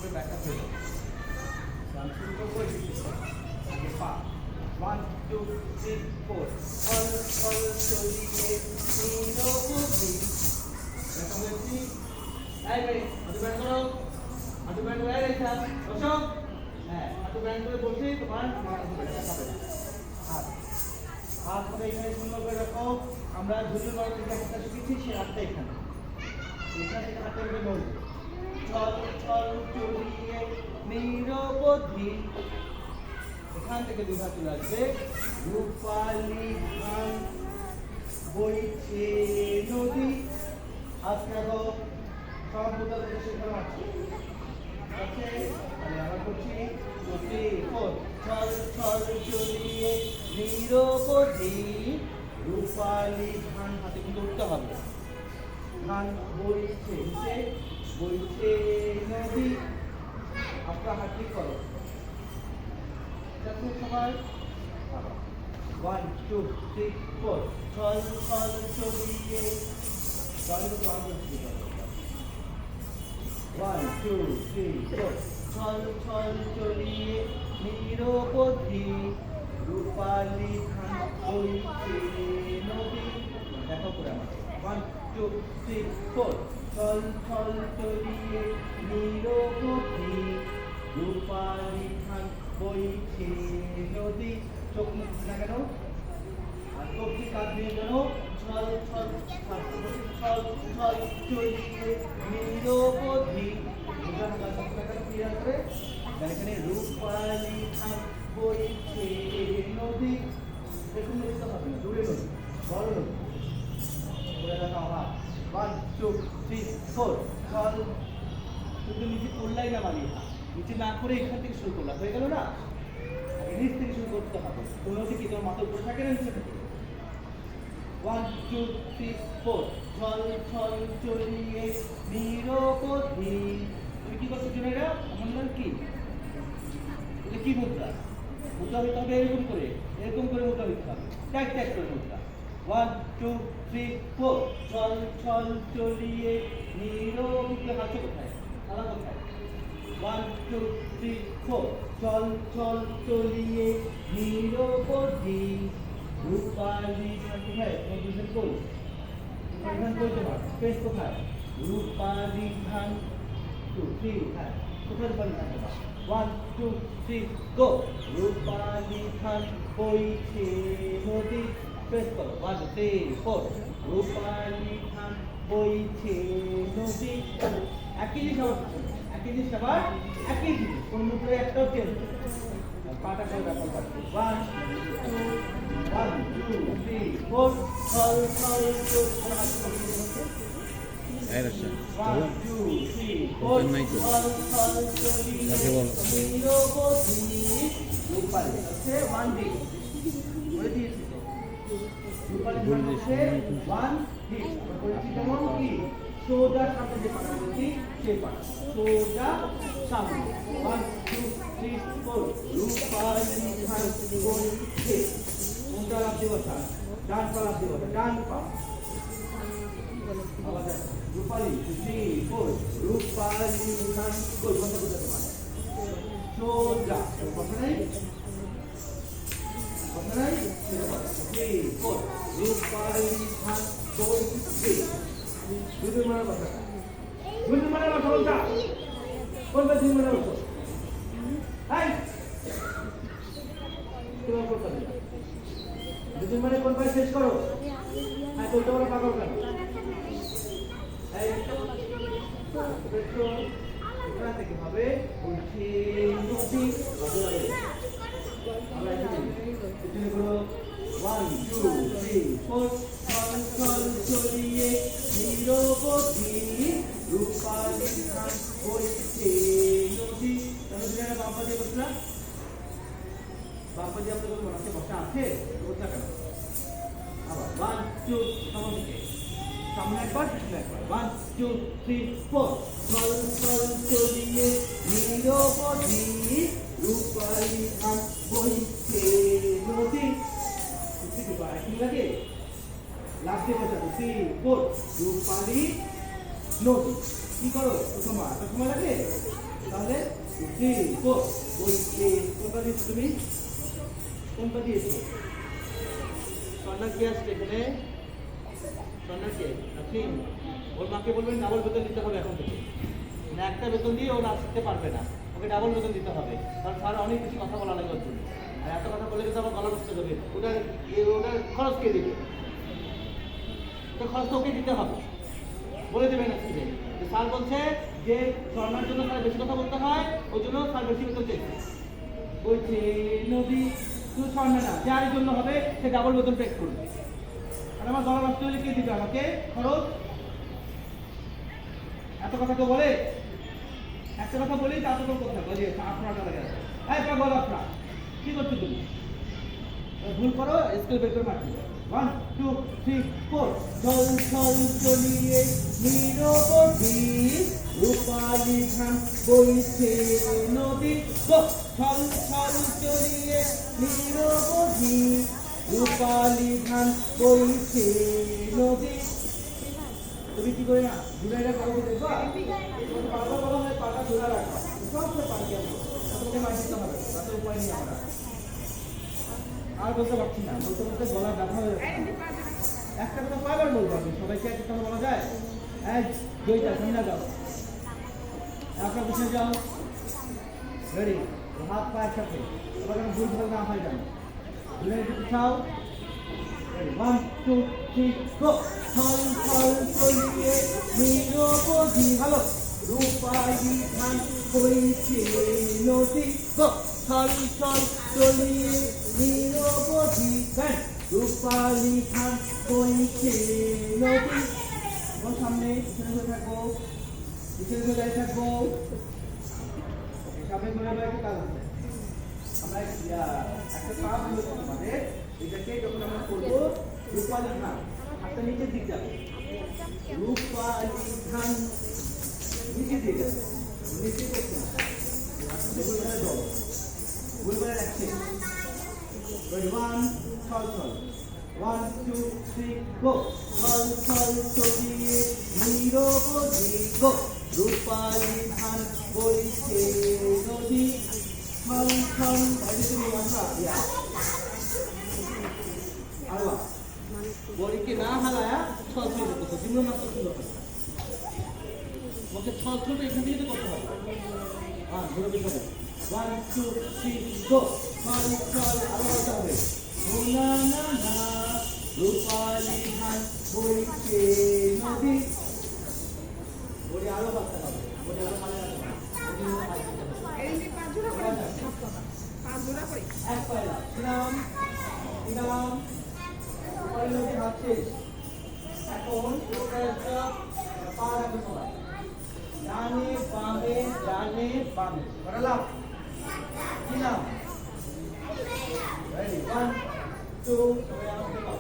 করে ব্যাকআপ হয়ে যাবে। গান শুরু করবো আগে পা 1 2 3 4 ফল ফল চলিয়ে নিরবধি দেখা হয়েছি। এই রে হাঁটু ব্যান্ড করো, হাঁটু ব্যান্ড করে রেখা বসো। হ্যাঁ হাঁটু ব্যান্ড করে বসে তোমার মাথা ধরে রাখা হবে। হাত হাত করে এখানে সুন্দর করে রাখো। আমরা ঝুলির মারা থেকে একটা শিখেছি, সে হাতটা এখানে এখান থেকে হাতটা এভাবে নড়বে। ছল ছল চলিয়ে নিরবধি এখান থেকে দুই হাত চলে আসবে। রূপালী ধান বইছে নদী। আজকে দেখো সব বোঝা থেকে শেখানো আছে। আছে তাহলে আমরা করছি নদী ফোর ছল ছল চলিয়ে নিরবধি রূপালী ধান হাতে কিন্তু উঠতে হবে। ধান বইছে বইছে নদী। আপনার হাত ঠিক করো। সবাই 1 2 3 4 ছল ছল চলিয়ে 1 2 3 4 ছল ছল চলিয়ে নিরবধি রূপালী ধান বইছে নদী। দেখো করে আমার 1 2 3 4 ছল ছল চলিয়ে নিরবধি রূপালী ধান বইছে নদী। চোখ মুখ না কেন আর চোখটি কাজ দিয়ে যেন ছল ছল ছল ছল চলিয়ে নিরবধি ক্লিয়ার করে এখানে রূপালী ধান বইছে নদী। এরকম লিখতে হবে না, দূরে নদী বড় নদী বলে দেখা আমার 1 2 3 4 ছল কিন্তু নিচে করলাই না মানি নিচে না করে এখান থেকে শুরু করলাম হয়ে গেল না। নিচ থেকে শুরু করতে হবে। কোনো দিকে তোমার মাথা উপরে থাকে না নিচে থাকে। 1 2 3 4 ছল ছল চলিয়ে নিরবধি। তুমি কি করছো জনেরা? আমার নাম কি? এটা কি মুদ্রা? মুদ্রা হইতে হবে এরকম করে মুদ্রা হইতে হবে। ট্যাগ ট্যাগ করে মুদ্রা 1 2 3 4 ছল ছল চলিয়ে নিরবধি। হাতে কোথায়? আলা কোথায়? 1 2 3 4 ছল ছল চলিয়ে নিরবধি রূপালী ধান কোথায়? বুঝলেন কই? ধান কই তোমার? স্পেস কোথায়? রূপালী ধান 2 3 হ্যাঁ কোথায় রূপালী ধান তোমার? 1 2 3 গো। রূপালী ধান বইছে নদী। স্পেস করো 1 2 3 4 রূপালী ধান বইছে নদী। একই জিনিস আবার একই জিনিস কোন মুদ্রায় একটাও চেঞ্জ পাটা করে ব্যাপার করছে 1 2 3 4 ছল ছল সোজা সামনে যে পাটা বলছি সেই পাটা সোজা সামনে 1 2 3 4 রূপালী ধান বইছে। কোনটা রাখতে বসা? ডান পা রাখতে বসা, ডান পা রূপালী 3 4 রূপালী ধান বই বন্ধ করতে তোমার সোজা কথা নাই 3 4 রূপালী ধান বইছে। দুই মারা কথা বলতা কোনটা দুই মারা বলতো? হাই তুমি করতে না দুই মারে কোন পাই শেষ করো। হ্যাঁ তো তোমরা পাগল কেন? এই পেট্রোল এখান থেকে হবে বলছি নদী। আমরা এখানে করো 1 2 3 4 ছল ছল চলিয়ে নিরবধি রূপালী ধান বইছে নদী। তাহলে দুজনে বাপ্পা দিয়ে বসলাম। বাপ্পা দিয়ে আপনাদের মনে বসা আছে বসা কেন? আবার 1 2 সামনে একবার পিছনে একবার 1 2 3 4 ছল ছল চলিয়ে নিরবধি রূপালী ধান বইছে নদী। একই লাগে লাস্টে বসা 3 4 রূপালী নদী। কি করো? সময় লাগে তাহলে থ্রি ফোর বইছে কোনটা দিচ্ছ তুমি কোনটা দিয়েছো স্বর্ণা কি আসছে এখানে স্বর্ণাকে আপনি ওর মাকে বলবেন ডাবল বেতন দিতে হবে এখন থেকে না একটা বেতন দিয়ে ও নাচ শিখতে পারবে না ওকে ডাবল বেতন দিতে হবে কারণ স্যার অনেক বেশি কথা বলা লাগে ওর জন্য আর এত কথা বলে কিন্তু আবার গলা নষ্ট করবে ওটার খরচ কে দেবে তো খরচ তো ওকে দিতে হবে বলে দেবেন আজকে যে স্যার বলছে যে স্বর্ণার জন্য স্যার বেশি কথা বলতে হয় ওই জন্য স্যার বেশি বেতন চেয়েছে বলছে নদী শুধু স্বর্ণা না যার জন্য হবে সে ডাবল বেতন পে করবে আর আমার গলা নষ্ট হলে কে দিবে আমাকে খরচ এত কথা তো বলে একটা কথা বলি তা তো কথা বলি আপনারটা লাগে এই পা বলো আপনার কি করছো তুমি ভুল করো স্কেল বের করে মারতে 1 2 3 4 চল চল চলিয়ে নিরবধি রূপালী ধান বইছে নদী চল চল চলিয়ে নিরবধি রূপালী ধান বইছে নদী তুমি কি করে না ঘুরাইরা কাউকে দেখবা পাটা বলা হয় পাটা ঘুরা রাখবা সব পানি আনবো তোমাকে মার দিতে হবে তাতে উপায় নেই আমরা আর বলতে পারছি না বলতে বলতে গলা ব্যথা হয়ে যাচ্ছে একটা কথা কয়বার বলবো আমি সবাইকে একটা কথা বলা যায় এই দুইটা সামনে যাও আপনার পিছনে যাও রেডি হাত পা একসাথে এবার আমি ভুল ভাল না হয় জানো ঘুরে পিছাও 1 2 3 গো ছল ছল চলিয়ে নিরবধি ভালো রূপালী ধান বইছে নদী গো ছল ছল চলিয়ে নিরবধি রূপালী ধান বইছে নদী ওর সামনে পিছনে হয়ে থাকবো পিছনে হয়ে দাঁড়িয়ে থাকবো সামনে ঘুরে একটা কাজ আছে আমরা একটা কাজ হলো আমাদের এটাকে যখন আমরা করবো রূপালী ধান হাতটা নিচের দিক যাবে রূপালী ধান নিচে দিয়ে যাবে নিচে করতে না ভুলভালে যাও ভুলভালে রাখছে 1 ছল ছল 1 2 3 গো ছল ছল চলিয়ে নিরবধি গো রূপালী ধান বইছে নদী ছল ছল তুমি আমরা আরো বড়িকে না হালায়া ছল ছল করতে জীবন মাত্র সুন্দর ওকে ছল ছল এখান থেকে তো করতে হবে হ্যাঁ ধরে দিতে 1 2 3 গো ছল ছল আরো বলতে হবে না না না রূপালী ধান বইছে নদী বড়ি আরো বাড়তে হবে বড়ি আরো ভালো লাগবে এই যে পাঁচ জোড়া করে এক পয়লা দিলাম দিলাম রূপালী নদী হাঁটছে এখন একটা পা রাখবে সবাই ডানে বামে বড়লাম দিলাম রেডি 1 2 সবাই আমাকে দাও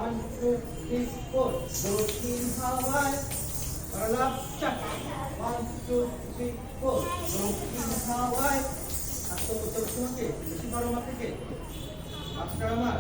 1 2 3 4 দক্ষিণ হাওয়ায় বড়লাম চাপ 1 2 3 4 দক্ষিণ হাওয়ায় আত্মপ্রত্যক্ষ থেকে বেশি বড় মাত্র থেকে মাস্টার আমার